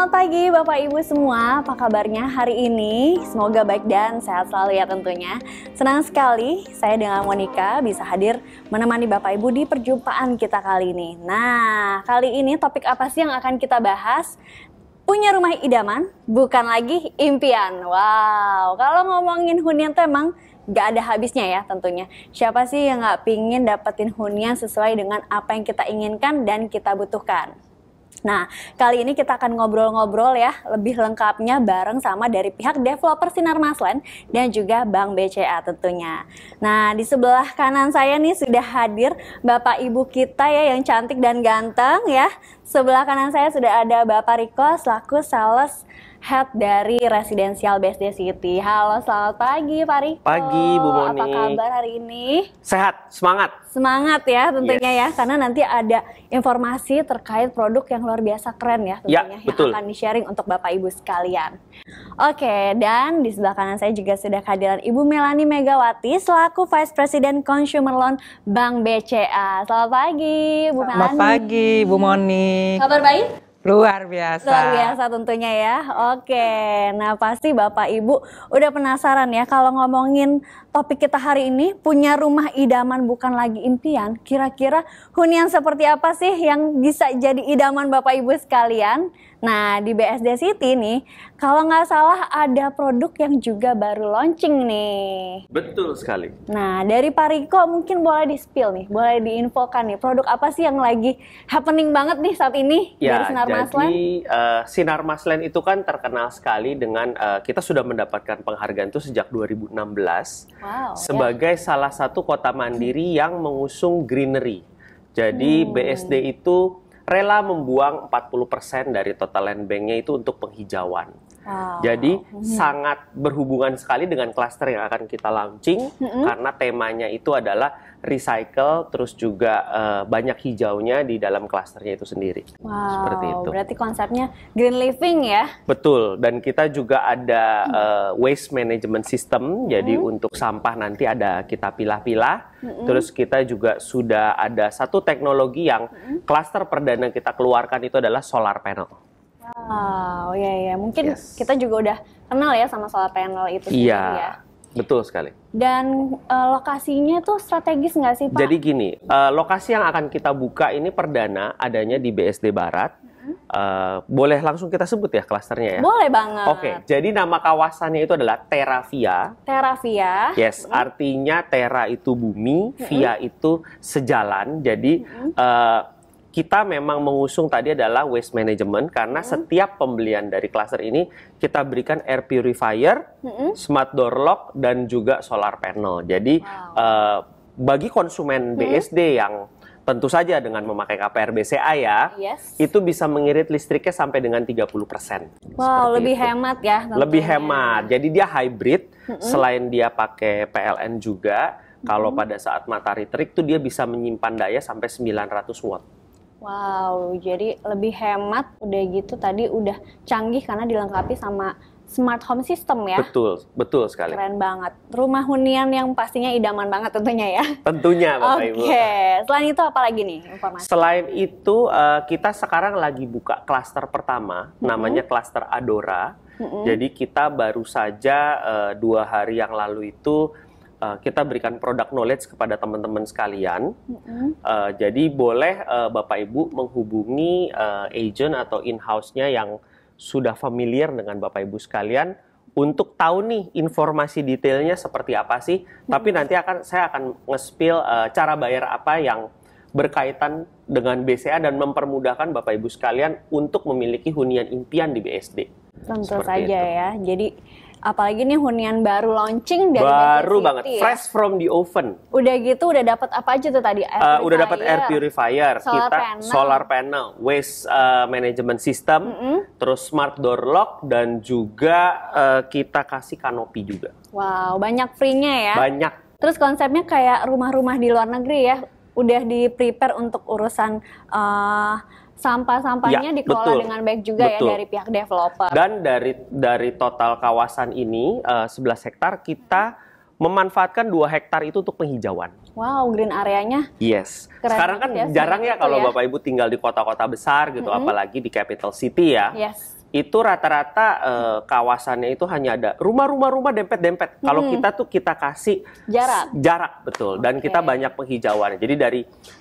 Selamat pagi Bapak Ibu semua, apa kabarnya hari ini? Semoga baik dan sehat selalu ya tentunya. Senang sekali saya dengan Monica bisa hadir menemani Bapak Ibu di perjumpaan kita kali ini. Nah, kali ini topik apa sih yang akan kita bahas? Punya rumah idaman, bukan lagi impian. Wow, kalau ngomongin hunian tuh emang gak ada habisnya ya tentunya. Siapa sih yang gak pingin dapetin hunian sesuai dengan apa yang kita inginkan dan kita butuhkan? Nah, kali ini kita akan ngobrol-ngobrol ya lebih lengkapnya bareng sama dari pihak developer Sinar Masland dan juga Bank BCA tentunya. Nah, di sebelah kanan saya nih sudah hadir Bapak Ibu kita ya yang cantik dan ganteng ya. Sebelah kanan saya sudah ada Bapak Riko selaku Sales Head dari Residensial BSD City. Halo, selamat pagi Pak Riko. Pagi Bu Moni. Apa kabar hari ini? Sehat, semangat. Semangat ya tentunya ya, karena nanti ada informasi terkait produk yang luar biasa keren ya tentunya yang akan di-sharing untuk Bapak Ibu sekalian. Oke, dan di sebelah kanan saya juga sudah kehadiran Ibu Melani Megawati selaku Vice President Consumer Loan Bank BCA. Selamat pagi Bu Melani. Selamat pagi Bu Moni. Kabar baik? Luar biasa. Luar biasa tentunya ya. Oke, nah pasti Bapak Ibu udah penasaran ya kalau ngomongin topik kita hari ini, punya rumah idaman bukan lagi impian. Kira-kira hunian seperti apa sih yang bisa jadi idaman Bapak Ibu sekalian? Nah, di BSD City nih, kalau nggak salah ada produk yang juga baru launching nih. Betul sekali. Nah, dari Pak Riko mungkin boleh di-spill nih, boleh diinfokan nih, produk apa sih yang lagi happening banget nih saat ini ya, dari Sinar Masland? Jadi Sinar Masland itu kan terkenal sekali dengan, kita sudah mendapatkan penghargaan itu sejak 2016 sebagai salah satu kota mandiri yang mengusung greenery. Jadi BSD itu rela membuang 40% dari total land bank-nya itu untuk penghijauan. Jadi sangat berhubungan sekali dengan klaster yang akan kita launching karena temanya itu adalah recycle, terus juga banyak hijaunya di dalam klasternya itu sendiri. Seperti itu. Berarti konsepnya green living ya? Betul, dan kita juga ada waste management system, jadi untuk sampah nanti ada kita pilah-pilah. Terus kita juga sudah ada satu teknologi yang klaster perdana kita keluarkan itu adalah solar panel. Wow, ya mungkin kita juga udah kenal ya sama solar panel itu sendiri ya. Betul sekali. Dan lokasinya tuh strategis nggak sih Pak? Jadi gini, lokasi yang akan kita buka ini perdana adanya di BSD Barat. Boleh langsung kita sebut ya klasternya ya? Boleh banget. Oke, jadi nama kawasannya itu adalah Terravia. Terravia. Yes, artinya Terra itu bumi, Via itu sejalan. Jadi kita memang mengusung tadi adalah waste management karena setiap pembelian dari klaster ini kita berikan air purifier, smart door lock, dan juga solar panel. Jadi bagi konsumen BSD yang tentu saja dengan memakai KPR BCA ya, itu bisa mengirit listriknya sampai dengan 30%. Wow, lebih hemat ya. Tentunya. Lebih hemat. Jadi dia hybrid, selain dia pakai PLN juga, kalau pada saat matahari terik tuh dia bisa menyimpan daya sampai 900 watt. Wow, jadi lebih hemat, udah gitu tadi udah canggih karena dilengkapi sama smart home system ya. Betul sekali. Keren banget. Rumah hunian yang pastinya idaman banget tentunya ya. Tentunya Bapak Ibu. Oke, selain itu apa lagi nih informasi? Selain itu kita sekarang lagi buka klaster pertama, namanya klaster Adora. Jadi kita baru saja 2 hari yang lalu itu kita berikan product knowledge kepada teman-teman sekalian. Jadi boleh Bapak Ibu menghubungi agent atau in-house-nya yang sudah familiar dengan Bapak Ibu sekalian untuk tahu nih informasi detailnya seperti apa sih. Tapi nanti saya akan nge-spill cara bayar apa yang berkaitan dengan BCA dan mempermudahkan Bapak Ibu sekalian untuk memiliki hunian impian di BSD. Tentu saja ya. Jadi apalagi nih hunian baru launching dari baru BSD banget, ya? fresh from the oven. Udah gitu udah dapat apa aja tuh tadi? Udah dapat air purifier, solar panel, waste management system, terus smart door lock, dan juga kita kasih kanopi juga. Wow, banyak free-nya ya? Banyak. Terus konsepnya kayak rumah-rumah di luar negeri ya? Udah di-prepare untuk urusan sampah-sampahnya dikelola dengan baik juga ya dari pihak developer. Dan dari total kawasan ini 11 hektar kita memanfaatkan 2 hektar itu untuk penghijauan. Wow, green areanya. Yes. Keren. Sekarang kan jarang ya kalau Bapak Ibu tinggal di kota-kota besar gitu, apalagi di capital city ya. Yes. itu rata-rata kawasannya itu hanya ada rumah-rumah dempet-dempet. Kalau kita tuh kita kasih jarak betul, dan kita banyak penghijauan. Jadi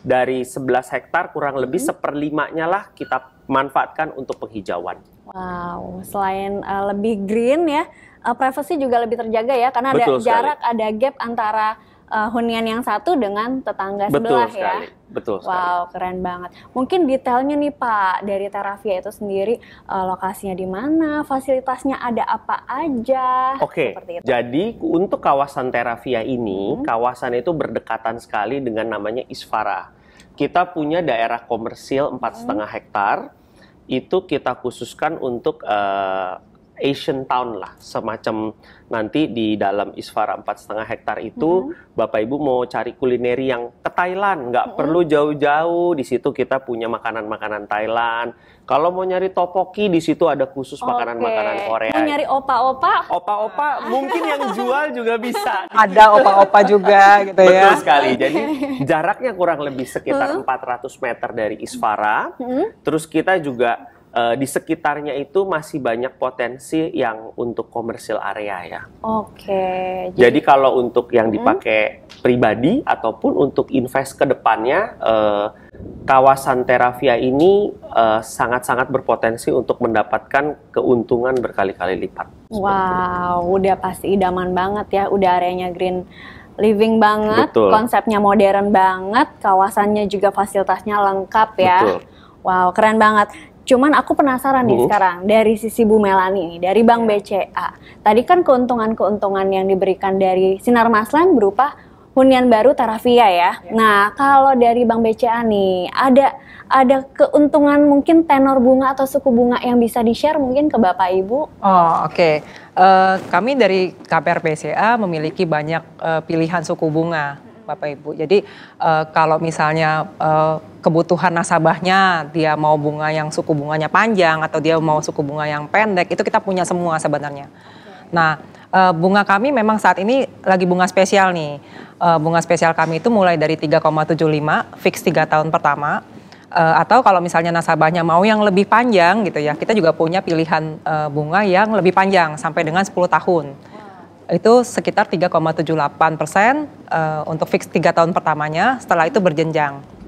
dari 11 hektar kurang lebih seperlimanya lah kita manfaatkan untuk penghijauan. Wow, selain lebih green ya, privacy juga lebih terjaga ya, karena ada jarak, ada gap antara hunian yang satu dengan tetangga sebelah ya. Betul sekali. Wow, keren banget. Mungkin detailnya nih Pak, dari Terravia itu sendiri, lokasinya di mana, fasilitasnya ada apa aja? Oke, jadi untuk kawasan Terravia ini, kawasan itu berdekatan sekali dengan namanya Isfara. Kita punya daerah komersil 4,5 hektar, itu kita khususkan untuk Asian Town lah, semacam nanti di dalam Isfara 4,5 hektar itu, Bapak Ibu mau cari kulineri yang ke Thailand, nggak perlu jauh-jauh, di situ kita punya makanan-makanan Thailand. Kalau mau nyari topoki, di situ ada khusus makanan-makanan Korea. Mau nyari opa-opa? Opa-opa mungkin yang jual juga bisa. Ada opa-opa juga gitu ya. Betul sekali, jadi jaraknya kurang lebih sekitar 400 meter dari Isfara, terus kita juga di sekitarnya itu masih banyak potensi yang untuk komersil area ya. Oke. Jadi kalau untuk yang dipakai pribadi ataupun untuk invest ke depannya, kawasan Terravia ini sangat-sangat berpotensi untuk mendapatkan keuntungan berkali-kali lipat. Wow, udah pasti idaman banget ya, udah areanya green living banget, Betul. konsepnya modern banget, kawasannya juga fasilitasnya lengkap ya. Betul. Wow, keren banget. Cuman aku penasaran nih sekarang dari sisi Bu Melani nih, dari Bank BCA. Tadi kan keuntungan-keuntungan yang diberikan dari Sinar Maslen berupa hunian baru Terravia ya. Nah, kalau dari Bank BCA nih, ada keuntungan mungkin tenor bunga atau suku bunga yang bisa di-share mungkin ke Bapak Ibu? Oh, oke. Kami dari KPR BCA memiliki banyak pilihan suku bunga, Bapak Ibu. Jadi kalau misalnya kebutuhan nasabahnya dia mau bunga yang suku bunganya panjang atau dia mau suku bunga yang pendek, itu kita punya semua sebenarnya. Nah, bunga kami memang saat ini lagi bunga spesial nih. Bunga spesial kami itu mulai dari 3,75 fix 3 tahun pertama. Atau kalau misalnya nasabahnya mau yang lebih panjang gitu ya, kita juga punya pilihan bunga yang lebih panjang sampai dengan 10 tahun. Itu sekitar 3,78% untuk fix 3 tahun pertamanya, setelah itu berjenjang.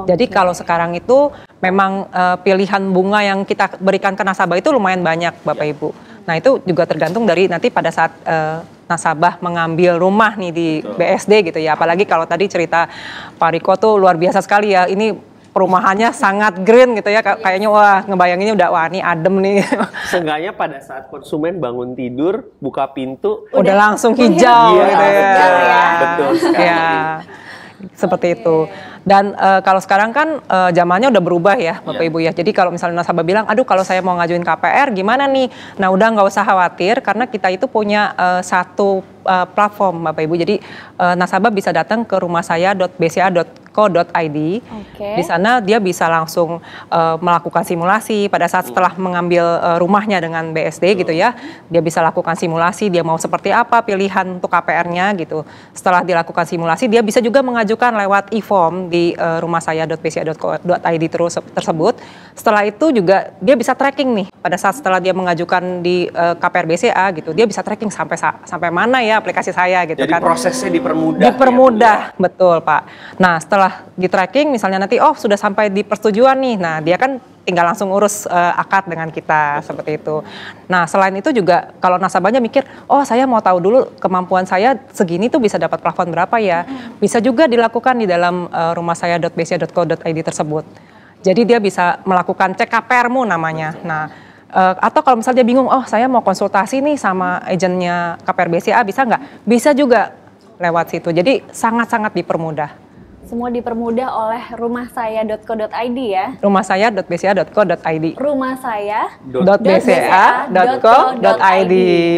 Jadi kalau sekarang itu memang pilihan bunga yang kita berikan ke nasabah itu lumayan banyak Bapak Ibu. Nah itu juga tergantung dari nanti pada saat nasabah mengambil rumah nih di BSD gitu ya. Apalagi kalau tadi cerita Pak Riko tuh luar biasa sekali ya, ini perumahannya sangat green gitu ya, kayaknya wah ngebayanginnya udah wah ini adem nih. Seenggaknya pada saat konsumen bangun tidur, buka pintu, udah langsung hijau gitu ya. Betul sekali. Ya, seperti itu. Dan kalau sekarang kan zamannya udah berubah ya Bapak Ibu ya. Jadi kalau misalnya nasabah bilang, aduh kalau saya mau ngajuin KPR gimana nih? Nah udah nggak usah khawatir karena kita itu punya satu platform Bapak Ibu. Jadi nasabah bisa datang ke rumahsaya.bca.co.id. Di sana dia bisa langsung melakukan simulasi pada saat setelah mengambil rumahnya dengan BSD gitu ya. Dia bisa lakukan simulasi, dia mau seperti apa pilihan untuk KPR-nya gitu. Setelah dilakukan simulasi, dia bisa juga mengajukan lewat e-form di rumahsaya.bca.co.id tersebut. Setelah itu juga dia bisa tracking nih pada saat setelah dia mengajukan di KPR BCA gitu. Dia bisa tracking sampai mana ya aplikasi saya gitu. Jadi kan. prosesnya dipermudah. Dipermudah, ya, betul Pak. Nah setelah di tracking misalnya nanti sudah sampai di persetujuan nih, nah dia kan tinggal langsung urus akad dengan kita seperti itu. Nah selain itu juga kalau nasabahnya mikir, saya mau tahu dulu kemampuan saya segini tuh bisa dapat plafon berapa ya, bisa juga dilakukan di dalam rumahsaya.bca.co.id tersebut. Jadi dia bisa melakukan cek KPR-mu namanya. Nah atau kalau misalnya dia bingung, saya mau konsultasi nih sama agennya KPR BCA bisa nggak? Bisa juga lewat situ. Jadi sangat-sangat dipermudah. Semua dipermudah oleh rumahsaya.co.id ya. Rumahsaya.bca.co.id. Rumahsaya.bca.co.id.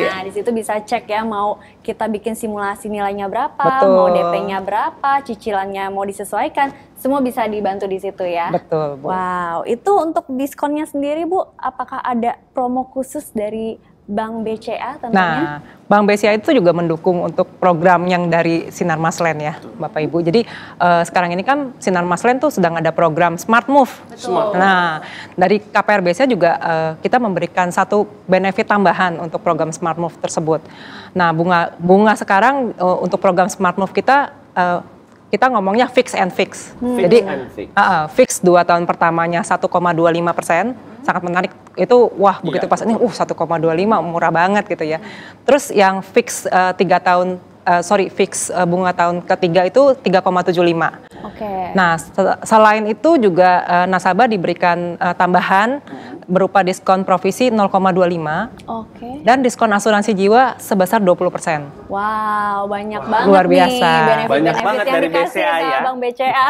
Nah, di situ bisa cek ya, mau kita bikin simulasi nilainya berapa, mau DP-nya berapa, cicilannya mau disesuaikan, semua bisa dibantu di situ ya. Betul, Bu. Wow, itu untuk diskonnya sendiri Bu, apakah ada promo khusus dari Bank BCA tentunya. Nah, Bank BCA itu juga mendukung untuk program yang dari Sinar Maslen ya, Bapak Ibu. Jadi sekarang ini kan Sinar Maslen tuh sedang ada program Smart Move. Betul. Nah, dari KPR BCA juga kita memberikan satu benefit tambahan untuk program Smart Move tersebut. Nah, bunga sekarang untuk program Smart Move kita ngomongnya fix and fix. Jadi fix 2 tahun pertamanya 1,25%, sangat menarik. Itu wah begitu pas ini 1,25 murah banget gitu ya. Terus yang fix fix bunga tahun ketiga itu 3,75. Oke. Nah, selain itu juga nasabah diberikan tambahan berupa diskon provisi 0,25. Oke. Dan diskon asuransi jiwa sebesar 20%. Wow, banyak banget Luar biasa. nih benefit-benefit Banyak banget yang dari dikasih BCA sama ya. Bank BCA.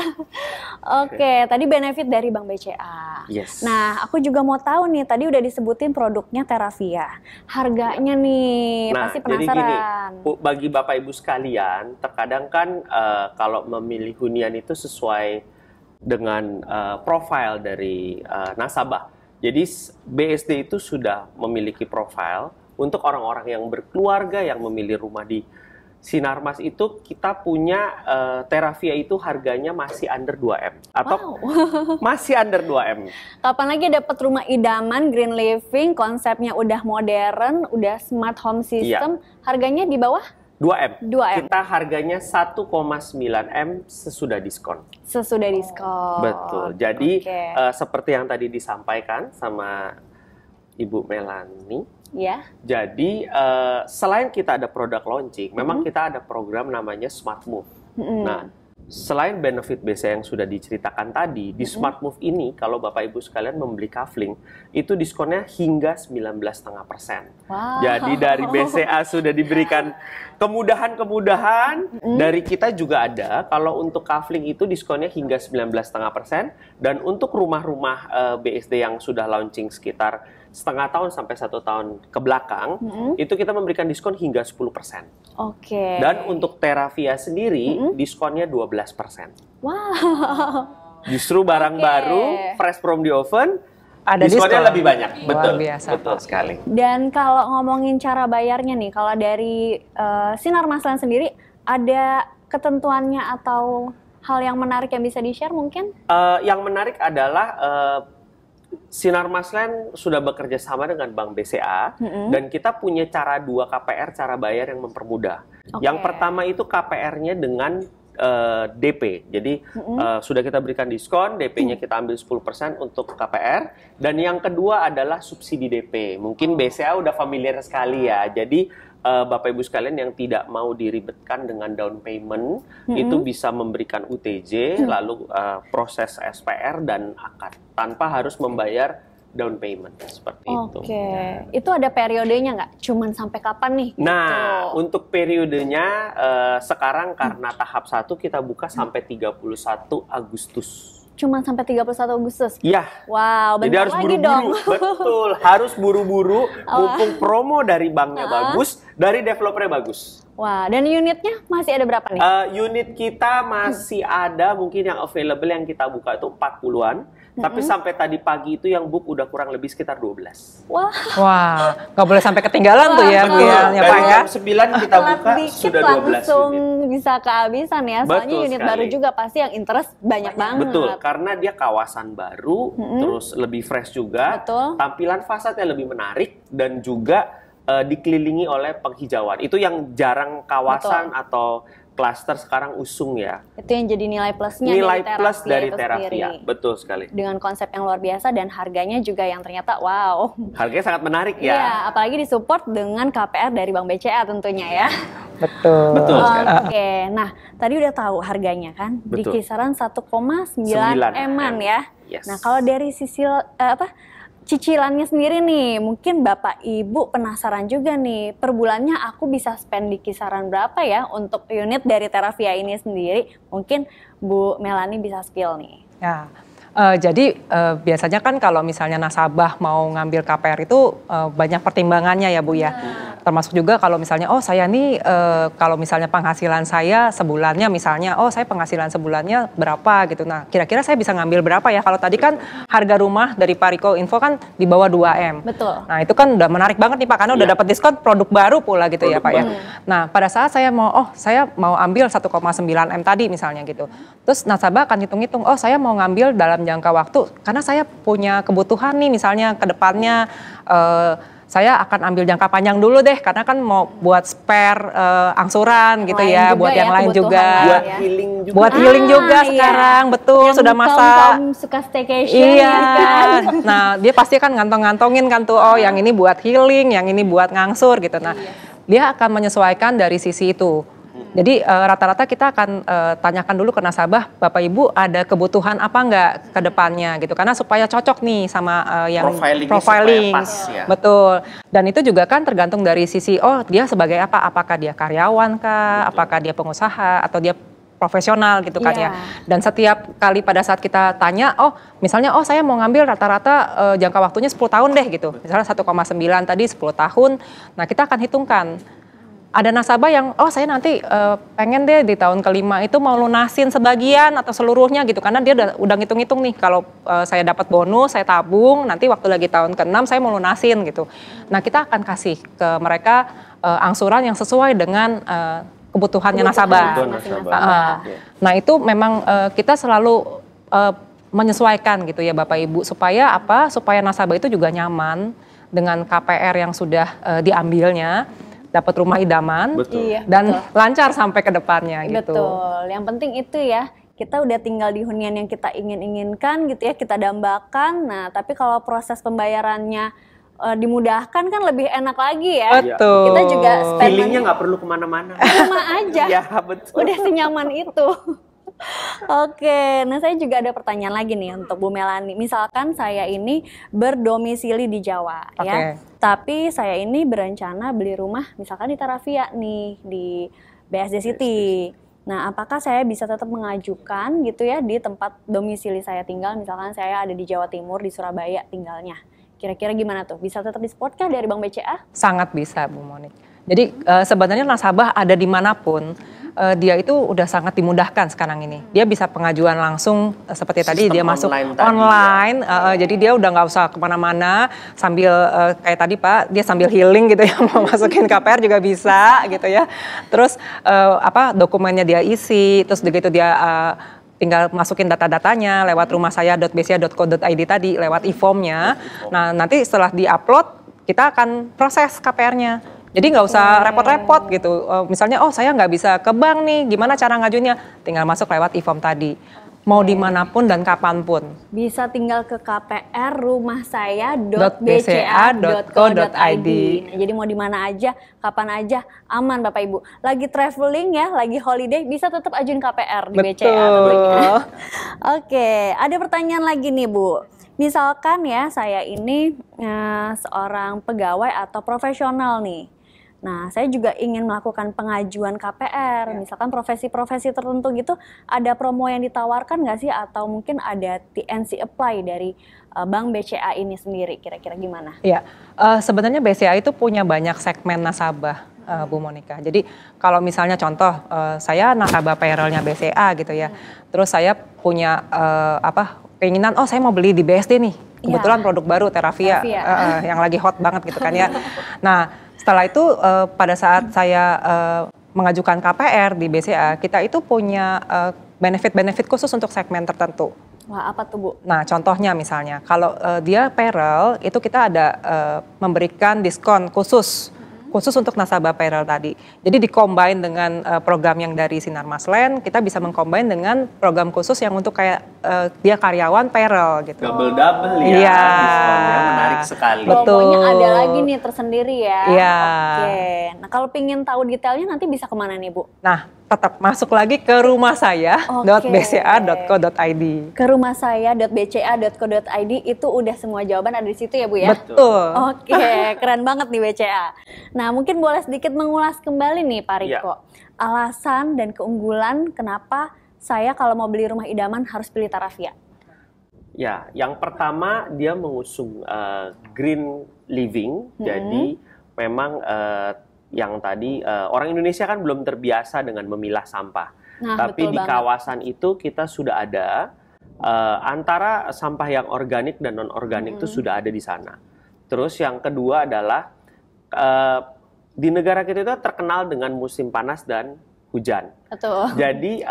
Oke, tadi benefit dari Bank BCA. Yes. Nah, aku juga mau tahu nih, tadi udah disebutin produknya Teravia. Harganya nih, Nah, pasti jadi gini, penasaran. bagi Bapak Ibu sekalian, terkadang kan kalau memilih hunian itu sesuai dengan profil dari nasabah. Jadi BSD itu sudah memiliki profil untuk orang-orang yang berkeluarga yang memilih rumah di Sinarmas itu kita punya Teravia itu harganya masih under 2M atau masih under 2M. Kapan lagi dapat rumah idaman, green living, konsepnya udah modern, udah smart home system, harganya di bawah 2M. 2M. Kita harganya 1,9M sesudah diskon. Sesudah diskon. Betul. Jadi seperti yang tadi disampaikan sama Ibu Melani, ya. Jadi selain kita ada produk launching, memang kita ada program namanya Smart Move. Nah, selain benefit BCA yang sudah diceritakan tadi, di Smart Move ini kalau Bapak Ibu sekalian membeli kafling, itu diskonnya hingga 19,5%. Wow. Jadi dari BCA sudah diberikan kemudahan-kemudahan, dari kita juga ada. Kalau untuk kafling itu diskonnya hingga 19,5%, dan untuk rumah-rumah BSD yang sudah launching sekitar setengah tahun sampai 1 tahun ke belakang, itu kita memberikan diskon hingga 10%. Oke. Dan untuk Teravia sendiri, diskonnya 12%. Wow. Justru barang baru, fresh from the oven, ada diskonnya diskon. lebih banyak. Luar Betul, biasa, betul Pak. sekali. Dan kalau ngomongin cara bayarnya nih, kalau dari Sinar Maslen sendiri, ada ketentuannya atau hal yang menarik yang bisa di-share mungkin? Yang menarik adalah Sinar Maslen sudah bekerja sama dengan Bank BCA dan kita punya cara 2 KPR, cara bayar yang mempermudah. Yang pertama itu KPR-nya dengan DP. Jadi sudah kita berikan diskon, DP-nya kita ambil 10% untuk KPR. Dan yang kedua adalah subsidi DP. Mungkin BCA udah familiar sekali ya. Jadi Bapak Ibu sekalian yang tidak mau diribetkan dengan down payment, itu bisa memberikan UTJ, lalu proses SPR dan akad tanpa harus membayar down payment seperti itu. Oke, itu ada periodenya nggak? Cuman sampai kapan nih? Nah, untuk periodenya sekarang karena tahap 1 kita buka sampai 31 Agustus. Cuman sampai 31 Agustus? Iya. Wow, jadi harus buru-buru. Betul, harus buru-buru. Mumpung promo dari banknya bagus, dari developernya bagus. Wah, dan unitnya masih ada berapa nih? Unit kita masih ada, mungkin yang available yang kita buka itu 40-an. Tapi sampai tadi pagi itu yang book udah kurang lebih sekitar 12. Wah, nggak boleh sampai ketinggalan tuh ya, ya Pak ya. Jam 9 kita buka sudah 12 langsung unit. Bisa kehabisan ya. Soalnya Betul unit sekali. baru juga pasti yang interest banyak banget. Betul, karena dia kawasan baru, terus lebih fresh juga. Betul. Tampilan fasadnya lebih menarik dan juga dikelilingi oleh penghijauan. Itu yang jarang kawasan atau klaster sekarang usung ya. Itu yang jadi nilai plusnya Nilai dari plus Teravia dari itu Teravia, sendiri. betul sekali. Dengan konsep yang luar biasa dan harganya juga yang ternyata wow. Harganya sangat menarik ya. Iya, apalagi disupport dengan KPR dari Bank BCA tentunya ya. Betul. Betul sekali. Oke, nah tadi udah tahu harganya kan? Di Betul. kisaran 1,9 M. M-an ya. Yes. Nah kalau dari sisi cicilannya sendiri nih, mungkin Bapak Ibu penasaran juga nih, per bulannya aku bisa spend di kisaran berapa ya untuk unit dari Teravia ini sendiri? Mungkin Bu Melani bisa spill nih. Ya, jadi biasanya kan kalau misalnya nasabah mau ngambil KPR itu banyak pertimbangannya ya Bu ya. termasuk juga kalau misalnya, oh saya nih kalau misalnya penghasilan saya sebulannya misalnya, oh saya penghasilan sebulannya berapa gitu. Nah kira-kira saya bisa ngambil berapa ya? Kalau tadi kan harga rumah dari Pak Riko Info kan di bawah 2M. Betul. Nah itu kan udah menarik banget nih Pak, karena udah dapat diskon produk baru pula gitu ya Pak ya. Nah pada saat saya mau ambil 1,9M tadi misalnya gitu. Terus nasabah akan hitung-hitung, oh saya mau ngambil dalam jangka waktu, karena saya punya kebutuhan nih misalnya ke depannya, saya akan ambil jangka panjang dulu deh, karena kan mau buat spare angsuran gitu ya, buat yang lain juga. Buat healing juga. Buat healing juga sekarang, betul, Yang sudah masa. kaum suka staycation Iya, ya kan. nah dia pasti kan ngantong-ngantongin kan tuh, oh yang ini buat healing, yang ini buat ngangsur gitu. Nah dia akan menyesuaikan dari sisi itu. Jadi rata-rata kita akan tanyakan dulu ke nasabah, Bapak Ibu ada kebutuhan apa enggak ke depannya gitu. Karena supaya cocok nih sama yang profiling. Pas, ya. Betul. Dan itu juga kan tergantung dari sisi, oh dia sebagai apa? Apakah dia karyawan kah? Apakah dia pengusaha? Atau dia profesional gitu kan ya. Dan setiap kali pada saat kita tanya, oh misalnya saya mau ngambil rata-rata jangka waktunya 10 tahun deh gitu. Misalnya 1,9 tadi 10 tahun. Nah kita akan hitungkan. Ada nasabah yang, saya nanti pengen deh di tahun kelima itu mau lunasin sebagian atau seluruhnya gitu. Karena dia udah ngitung-ngitung nih, kalau saya dapat bonus, saya tabung, nanti waktu lagi tahun ke-6 saya mau lunasin gitu. Nah kita akan kasih ke mereka angsuran yang sesuai dengan kebutuhannya nasabah. Nah itu memang kita selalu menyesuaikan gitu ya Bapak Ibu. Supaya apa? Supaya nasabah itu juga nyaman dengan KPR yang sudah diambilnya. Dapat rumah idaman dan lancar sampai ke depannya gitu. Betul, yang penting itu ya, kita udah tinggal di hunian yang kita inginkan gitu ya, kita dambakan. Nah tapi kalau proses pembayarannya dimudahkan kan lebih enak lagi ya. Betul. Kita juga feelingnya nggak perlu kemana-mana. Rumah aja. Ya betul. Udah senyaman itu. Oke, nah saya juga ada pertanyaan lagi nih untuk Bu Melani. Misalkan saya ini berdomisili di Jawa ya, tapi saya ini berencana beli rumah misalkan di Taravia nih, di BSD City. Nah, apakah saya bisa tetap mengajukan gitu ya di tempat domisili saya tinggal, misalkan saya ada di Jawa Timur, di Surabaya tinggalnya. Kira-kira gimana tuh? Bisa tetap di-support kah dari Bank BCA? Sangat bisa Bu Monik. Jadi sebenarnya nasabah ada dimanapun, dia itu udah sangat dimudahkan sekarang ini. Dia bisa pengajuan langsung seperti tadi dia masuk online, jadi dia udah nggak usah kemana-mana sambil kayak tadi Pak, dia sambil healing gitu ya, mau masukin KPR juga bisa gitu ya. Terus dokumennya dia isi, terus begitu dia tinggal masukin data-datanya lewat rumahsaya.bca.co.id tadi, lewat e-formnya. Nah nanti setelah di-upload kita akan proses KPR-nya. Jadi nggak usah repot-repot gitu. Misalnya, saya nggak bisa ke bank nih, gimana cara ngajunya? Tinggal masuk lewat e-form tadi. Mau dimanapun dan kapanpun. Bisa tinggal ke KPR rumahsaya.bca.co.id. Nah, jadi mau di mana aja, kapan aja, aman Bapak Ibu. Lagi traveling ya, lagi holiday, bisa tetap ajuin KPR di BCA tentunya. Oke, ada pertanyaan lagi nih Bu. Misalkan ya saya ini seorang pegawai atau profesional nih. Nah, saya juga ingin melakukan pengajuan KPR, misalkan profesi-profesi tertentu gitu, ada promo yang ditawarkan nggak sih? Atau mungkin ada TNC apply dari Bank BCA ini sendiri, kira-kira gimana? Iya, sebenarnya BCA itu punya banyak segmen nasabah, Bu Monika. Jadi kalau misalnya contoh, saya nasabah payroll-nya BCA gitu ya, terus saya punya keinginan, saya mau beli di BSD nih, kebetulan produk baru Taravia. Yang lagi hot banget gitu kan ya. Nah, setelah itu pada saat saya mengajukan KPR di BCA, kita itu punya benefit-benefit khusus untuk segmen tertentu. Wah, apa tuh Bu? Nah, contohnya misalnya, kalau dia payroll, itu kita ada memberikan diskon khusus untuk nasabah payroll tadi. Jadi di-combine dengan program yang dari Sinar Maslen, kita bisa meng-combine dengan program khusus yang untuk kayak dia karyawan payroll gitu. Double-double ya, iya. Diskonnya menarik sekali. Betul. Pokoknya ada lagi nih tersendiri ya. Iya. Oke, nah kalau pingin tahu detailnya nanti bisa kemana nih Bu? Nah, tetap masuk lagi ke rumahsaya.bca.co.id. Ke rumahsaya.bca.co.id itu udah semua jawaban ada di situ ya Bu ya? Betul. Oke, keren banget nih BCA. Nah, mungkin boleh sedikit mengulas kembali nih Pak Riko. Alasan dan keunggulan kenapa saya kalau mau beli rumah idaman harus pilih Taravia? Ya, yang pertama dia mengusung green living, jadi memang yang tadi orang Indonesia kan belum terbiasa dengan memilah sampah. Nah, Tapi betul di banget. kawasan itu kita sudah ada antara sampah yang organik dan non-organik itu sudah ada di sana. Terus yang kedua adalah di negara kita itu terkenal dengan musim panas dan hujan. Betul. Jadi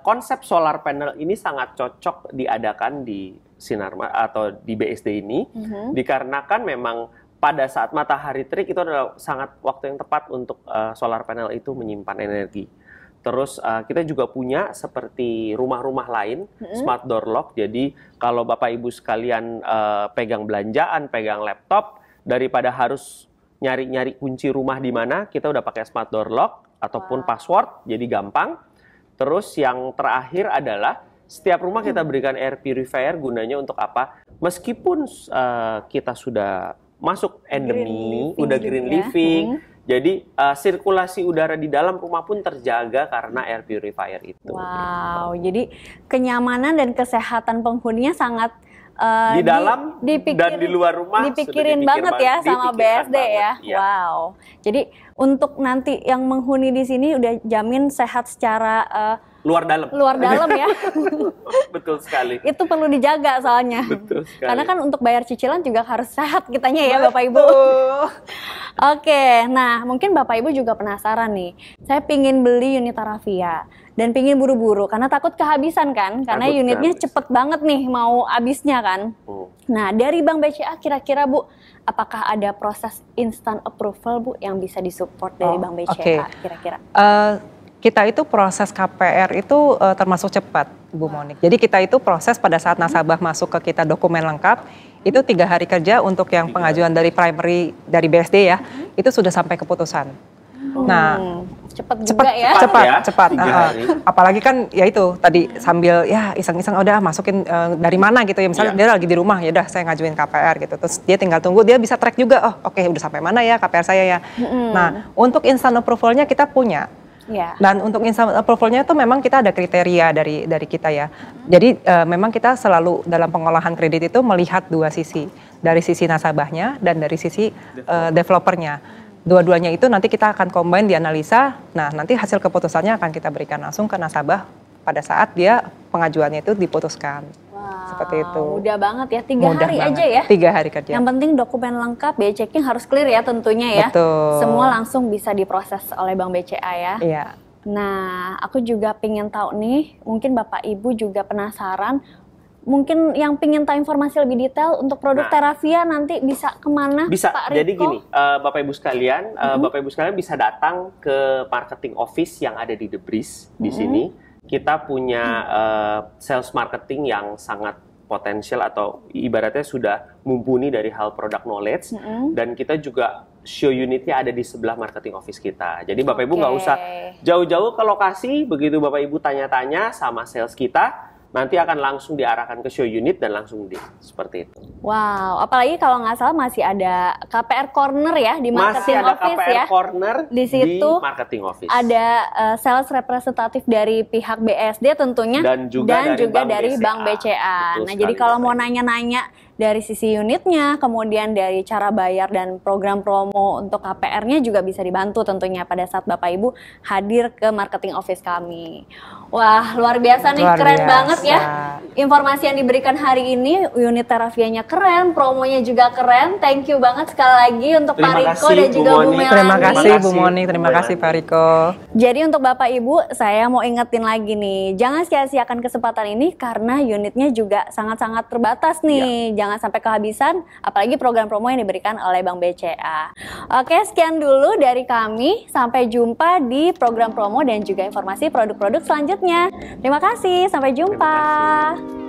konsep solar panel ini sangat cocok diadakan di Sinarmas atau di BSD ini, dikarenakan memang pada saat matahari terik itu adalah sangat waktu yang tepat untuk solar panel itu menyimpan energi. Terus kita juga punya seperti rumah-rumah lain, smart door lock. Jadi kalau Bapak Ibu sekalian pegang belanjaan, pegang laptop, daripada harus nyari-nyari kunci rumah di mana, kita udah pakai smart door lock ataupun password, jadi gampang. Terus yang terakhir adalah setiap rumah kita berikan air purifier, gunanya untuk apa? Meskipun kita sudah masuk endemi, udah green living, jadi sirkulasi udara di dalam rumah pun terjaga karena air purifier itu. Wow, jadi kenyamanan dan kesehatan penghuninya sangat di dalam dan di luar rumah dipikirin banget ya sama BSD ya. Ya. Wow. Jadi untuk nanti yang menghuni di sini udah jamin sehat secara luar dalam. Luar dalam ya. Betul sekali. Itu perlu dijaga soalnya. Betul sekali. Karena kan untuk bayar cicilan juga harus sehat kitanya ya Bapak Ibu. Oke, nah mungkin Bapak Ibu juga penasaran nih. Saya pingin beli unit Aravia dan pingin buru-buru karena takut kehabisan kan. Karena Takut unitnya kehabis. cepet banget nih mau habisnya kan. Nah dari Bank BCA kira-kira Bu, apakah ada proses instant approval Bu yang bisa disupport dari Bank BCA kira-kira? Kita itu proses KPR itu termasuk cepat, Bu Monik. Jadi kita itu proses pada saat nasabah masuk ke kita dokumen lengkap, itu 3 hari kerja untuk yang pengajuan dari primary dari BSD ya, itu sudah sampai keputusan. Nah, Cepet juga ya. cepat. 3 hari. Apalagi kan ya itu tadi sambil ya iseng-iseng udah masukin dari mana gitu ya, misalnya dia lagi di rumah ya udah saya ngajuin KPR gitu, terus dia tinggal tunggu, dia bisa track juga, oh oke, udah sampai mana ya KPR saya ya. Nah untuk instant approval-nya kita punya. Dan untuk instant approval-nya itu memang kita ada kriteria dari kita ya. Jadi memang kita selalu dalam pengolahan kredit itu melihat 2 sisi, dari sisi nasabahnya dan dari sisi developernya. Dua-duanya itu nanti kita akan combine dianalisa. Nah nanti hasil keputusannya akan kita berikan langsung ke nasabah pada saat dia pengajuannya itu diputuskan. Seperti itu. Mudah banget ya, 3 hari banget. aja ya. 3 hari kerja. Yang penting dokumen lengkap, biaya checking harus clear ya tentunya ya. Betul. Semua langsung bisa diproses oleh Bank BCA ya. Iya. Nah, aku juga pengen tahu nih, mungkin Bapak Ibu juga penasaran, mungkin yang pengen tahu informasi lebih detail untuk produk Teravia nanti bisa kemana Bisa, Pak Riko? jadi gini, Bapak Ibu sekalian, Bapak Ibu sekalian bisa datang ke marketing office yang ada di The Breeze di sini. Kita punya sales marketing yang sangat potensial atau ibaratnya sudah mumpuni dari hal product knowledge, dan kita juga show unitnya ada di sebelah marketing office kita. Jadi Bapak Ibu nggak usah jauh-jauh ke lokasi, begitu Bapak Ibu tanya-tanya sama sales kita, nanti akan langsung diarahkan ke show unit dan langsung seperti itu. Wow, apalagi kalau nggak salah masih ada KPR Corner ya di marketing Masih ada office KPR ya. Corner Di situ di marketing office. Ada sales representatif dari pihak BSD tentunya Dan juga dari Bank BCA. Betul Nah, sekali, jadi kalau Bapak mau Ibu. nanya-nanya dari sisi unitnya, kemudian dari cara bayar dan program promo untuk KPR-nya juga bisa dibantu tentunya pada saat Bapak Ibu hadir ke marketing office kami. Wah, luar biasa nih, Luar keren biasa. banget ya. Informasi yang diberikan hari ini, unit Teravianya keren, promonya juga keren. Thank you banget sekali lagi untuk Pak Terima Riko kasih, dan Bu juga Bu Moni. Melani. Terima kasih Bu kasih, Moni, Bu terima kasih Melani. Pak Riko. Jadi untuk Bapak Ibu, saya mau ingetin lagi nih, jangan sia-siakan kesempatan ini karena unitnya juga sangat-sangat terbatas nih. Jangan sampai kehabisan, apalagi program promo yang diberikan oleh Bank BCA. Oke, sekian dulu dari kami. Sampai jumpa di program promo dan juga informasi produk-produk selanjutnya. Terima kasih, sampai jumpa. Terima kasih.